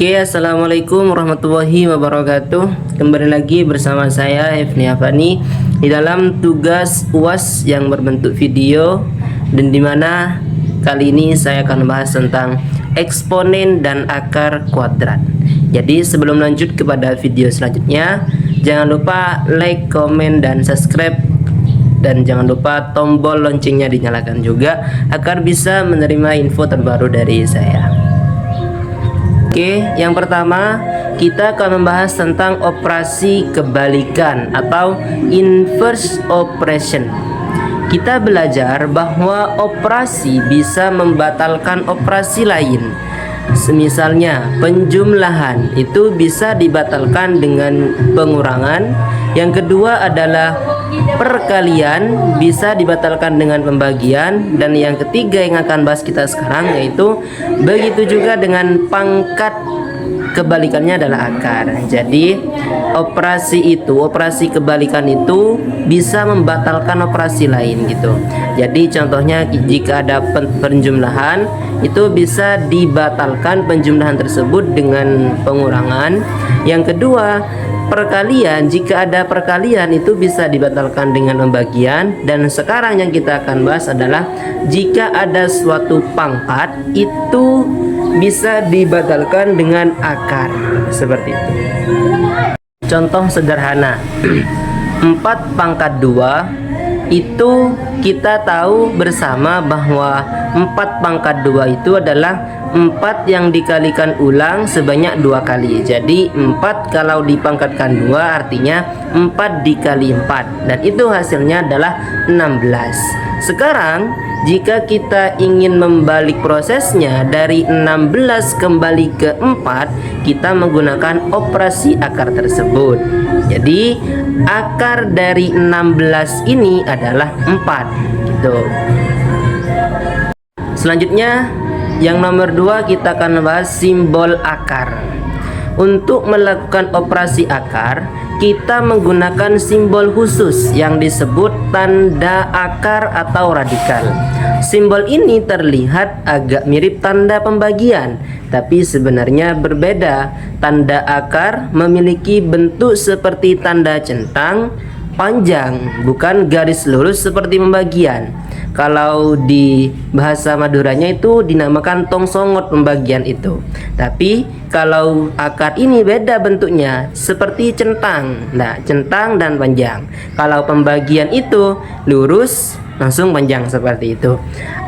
Oke, assalamualaikum warahmatullahi wabarakatuh. Kembali lagi bersama saya Hifni Afani di dalam tugas UAS yang berbentuk video, dan dimana kali ini saya akan bahas tentang eksponen dan akar kuadrat. Jadi sebelum lanjut kepada video selanjutnya, jangan lupa like, komen, dan subscribe, dan jangan lupa tombol loncengnya dinyalakan juga agar bisa menerima info terbaru dari saya. Oke, yang pertama kita akan membahas tentang operasi kebalikan atau inverse operation. Kita belajar bahwa operasi bisa membatalkan operasi lain. Misalnya penjumlahan itu bisa dibatalkan dengan pengurangan. Yang kedua adalah perkalian bisa dibatalkan dengan pembagian, dan yang ketiga yang akan bahas kita sekarang yaitu begitu juga dengan pangkat, kebalikannya adalah akar. Jadi operasi kebalikan itu bisa membatalkan operasi lain gitu. Jadi contohnya jika ada penjumlahan itu bisa dibatalkan penjumlahan tersebut dengan pengurangan. Yang kedua, perkalian, jika ada perkalian itu bisa dibatalkan dengan pembagian. Dan sekarang yang kita akan bahas adalah jika ada suatu pangkat itu bisa dibatalkan dengan akar, seperti itu. Contoh sederhana, 4 pangkat 2 itu kita tahu bersama bahwa 4 pangkat 2 itu adalah 4 yang dikalikan ulang sebanyak 2 kali. Jadi 4 kalau dipangkatkan 2 artinya 4 dikali 4, dan itu hasilnya adalah 16. Sekarang jika kita ingin membalik prosesnya dari 16 kembali ke 4, kita menggunakan operasi akar tersebut. Jadi akar dari 16 ini adalah 4 gitu. Selanjutnya yang nomor 2 kita akan membahas simbol akar. Untuk melakukan operasi akar, kita menggunakan simbol khusus yang disebut tanda akar atau radikal. Simbol ini terlihat agak mirip tanda pembagian, tapi sebenarnya berbeda. Tanda akar memiliki bentuk seperti tanda centang panjang, bukan garis lurus seperti pembagian. Kalau di bahasa Maduranya itu dinamakan tong songot pembagian itu. Tapi kalau akar ini beda bentuknya, seperti centang. Nah, centang dan panjang. Kalau pembagian itu lurus langsung panjang, seperti itu.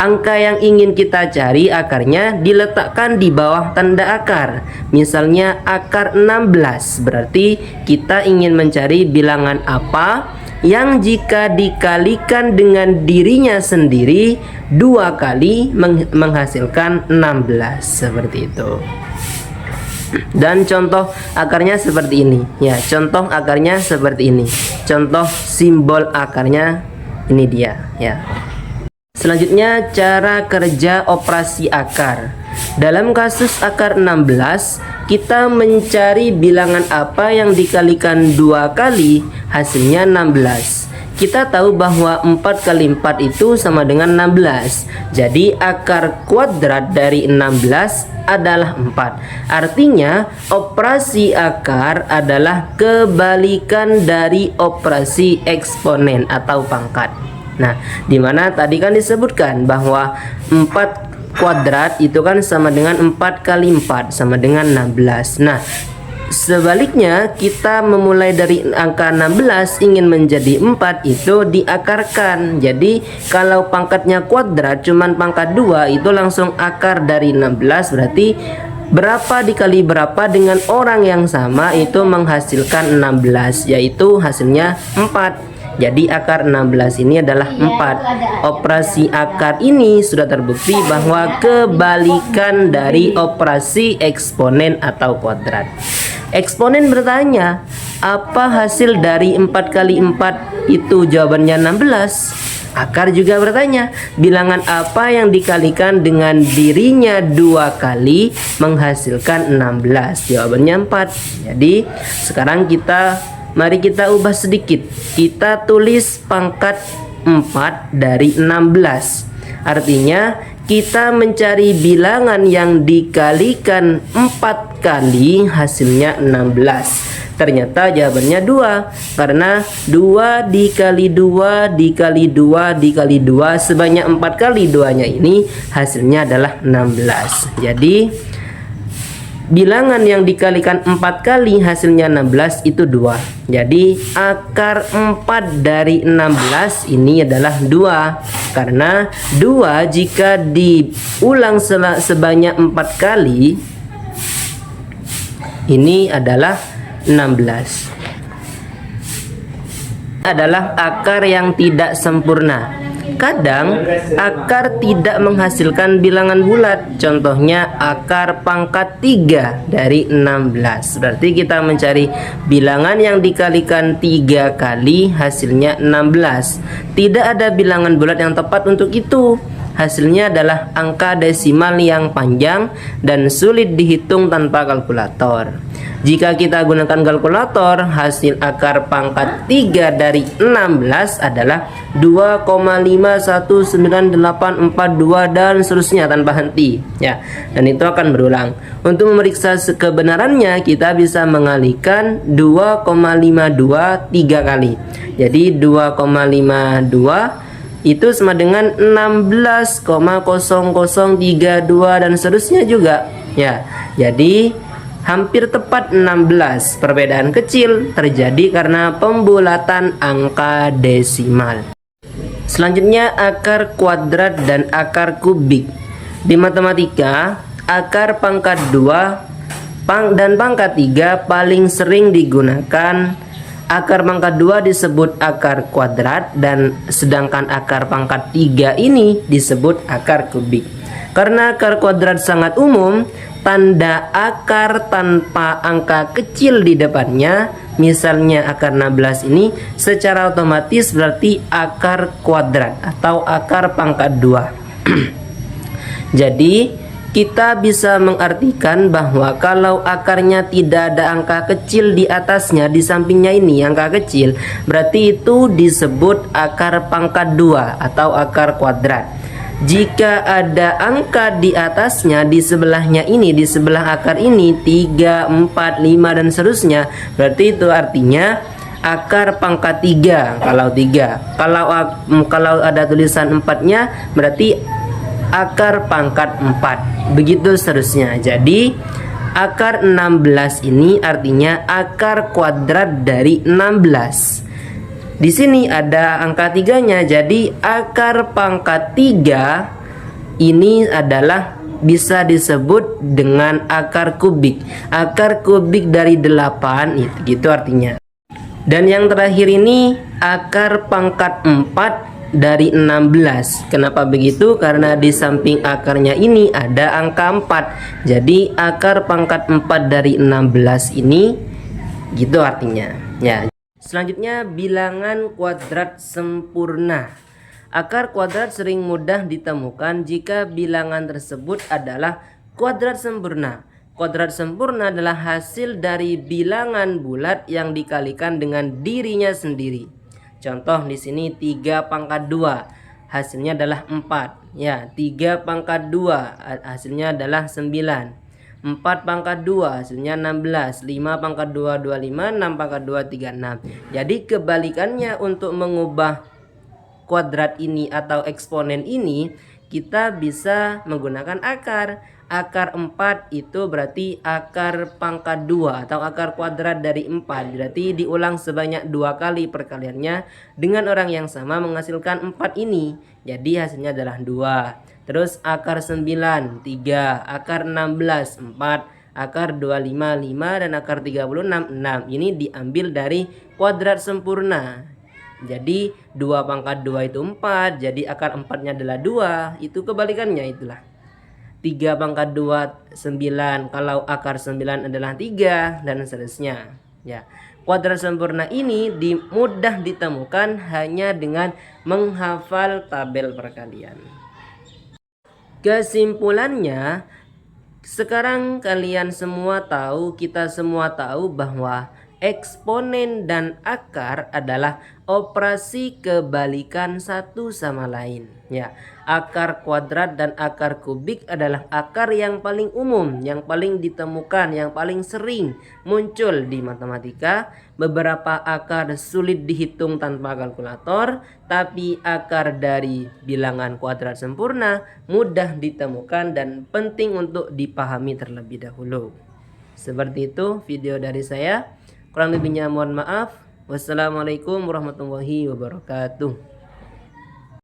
Angka yang ingin kita cari akarnya diletakkan di bawah tanda akar. Misalnya akar 16, berarti kita ingin mencari bilangan apa yang jika dikalikan dengan dirinya sendiri 2 kali menghasilkan 16, seperti itu. Dan contoh akarnya seperti ini ya, contoh akarnya seperti ini, contoh simbol akarnya ini dia ya. Selanjutnya cara kerja operasi akar. Dalam kasus akar 16, kita mencari bilangan apa yang dikalikan 2 kali hasilnya 16. Kita tahu bahwa 4 kali 4 itu sama dengan 16. Jadi akar kuadrat dari 16 adalah 4. Artinya operasi akar adalah kebalikan dari operasi eksponen atau pangkat. Nah, dimana tadi kan disebutkan bahwa 4 kuadrat itu kan sama dengan 4 kali 4 sama dengan 16. Nah, sebaliknya kita memulai dari angka 16 ingin menjadi 4 itu diakarkan. Jadi kalau pangkatnya kuadrat cuman pangkat 2 itu langsung akar dari 16, berarti berapa dikali berapa dengan orang yang sama itu menghasilkan 16, yaitu hasilnya 4. Jadi akar 16 ini adalah 4. Operasi akar ini sudah terbukti bahwa kebalikan dari operasi eksponen atau kuadrat. Eksponen bertanya, apa hasil dari 4 kali 4 itu? Jawabannya 16. Akar juga bertanya, bilangan apa yang dikalikan dengan dirinya 2 kali menghasilkan 16? Jawabannya 4. Jadi sekarang mari kita ubah sedikit. Kita tulis pangkat 4 dari 16. Artinya kita mencari bilangan yang dikalikan 4 kali, hasilnya 16. Ternyata jawabannya 2, karena 2 dikali 2 dikali 2 dikali 2 sebanyak 4 kali 2-nya ini hasilnya adalah 16. Jadi bilangan yang dikalikan 4 kali hasilnya 16 itu 2. Jadi akar 4 dari 16 ini adalah 2. Karena 2 jika diulang sebanyak 4 kali ini adalah 16. Adalah akar yang tidak sempurna. Kadang akar tidak menghasilkan bilangan bulat. Contohnya akar pangkat 3 dari 16. Berarti kita mencari bilangan yang dikalikan 3 kali, hasilnya 16. Tidak ada bilangan bulat yang tepat untuk itu. Hasilnya adalah angka desimal yang panjang dan sulit dihitung tanpa kalkulator. Jika kita gunakan kalkulator, hasil akar pangkat 3 dari 16 adalah 2,519842 dan seterusnya tanpa henti, ya. Dan itu akan berulang. Untuk memeriksa kebenarannya, kita bisa mengalihkan 2,52 3 kali. Jadi 2,52 itu sama dengan 16,0032 dan seterusnya juga, ya. Jadi hampir tepat 16. Perbedaan kecil terjadi karena pembulatan angka desimal. Selanjutnya akar kuadrat dan akar kubik. Di matematika, akar pangkat 2 dan pangkat 3 paling sering digunakan. Akar pangkat 2 disebut akar kuadrat dan sedangkan akar pangkat 3 ini disebut akar kubik. Karena akar kuadrat sangat umum, tanda akar tanpa angka kecil di depannya, misalnya akar 16 ini, secara otomatis berarti akar kuadrat atau akar pangkat 2. Jadi kita bisa mengartikan bahwa kalau akarnya tidak ada angka kecil di atasnya, di sampingnya ini angka kecil, berarti itu disebut akar pangkat 2 atau akar kuadrat. Jika ada angka di atasnya, di sebelahnya ini, di sebelah akar ini 3, 4, 5 dan seterusnya, berarti itu artinya akar pangkat 3. Kalau 3, kalau ada tulisan 4-nya berarti akar pangkat 4. Begitu seterusnya. Jadi akar 16 ini artinya akar kuadrat dari 16. Di sini ada angka 3-nya, jadi akar pangkat 3 ini adalah bisa disebut dengan akar kubik. Akar kubik dari 8 gitu artinya. Dan yang terakhir ini akar pangkat 4 dari 16. Kenapa begitu? Karena di samping akarnya ini ada angka 4. Jadi akar pangkat 4 dari 16 ini gitu artinya, ya. Selanjutnya bilangan kuadrat sempurna. Akar kuadrat sering mudah ditemukan jika bilangan tersebut adalah kuadrat sempurna. Kuadrat sempurna adalah hasil dari bilangan bulat yang dikalikan dengan dirinya sendiri. Contoh di sini 3 pangkat 2 hasilnya adalah 4. Ya, 3 pangkat 2 hasilnya adalah 9. 4 pangkat 2 hasilnya 16. 5 pangkat 2 25. 6 pangkat 2 36. Jadi kebalikannya, untuk mengubah kuadrat ini atau eksponen ini, kita bisa menggunakan akar. Akar 4 itu berarti akar pangkat 2 atau akar kuadrat dari 4. Berarti diulang sebanyak 2 kali perkaliannya dengan orang yang sama menghasilkan 4 ini. Jadi hasilnya adalah 2. Terus akar 9 3, akar 16 4, akar 25 5 dan akar 36 6. Ini diambil dari kuadrat sempurna. Jadi 2 pangkat 2 itu 4, jadi akar 4-nya adalah 2. Itu kebalikannya itulah. 3 pangkat 2 9, kalau akar 9 adalah 3 dan seterusnya. Ya. Kuadrat sempurna ini mudah ditemukan hanya dengan menghafal tabel perkalian. Kesimpulannya, sekarang kalian semua tahu, kita semua tahu bahwa eksponen dan akar adalah operasi kebalikan satu sama lain. Ya, akar kuadrat dan akar kubik adalah akar yang paling umum, yang paling ditemukan, yang paling sering muncul di matematika. Beberapa akar sulit dihitung tanpa kalkulator, tapi akar dari bilangan kuadrat sempurna mudah ditemukan dan penting untuk dipahami terlebih dahulu. Seperti itu video dari saya. Kurang lebihnya mohon maaf. Wassalamualaikum warahmatullahi wabarakatuh.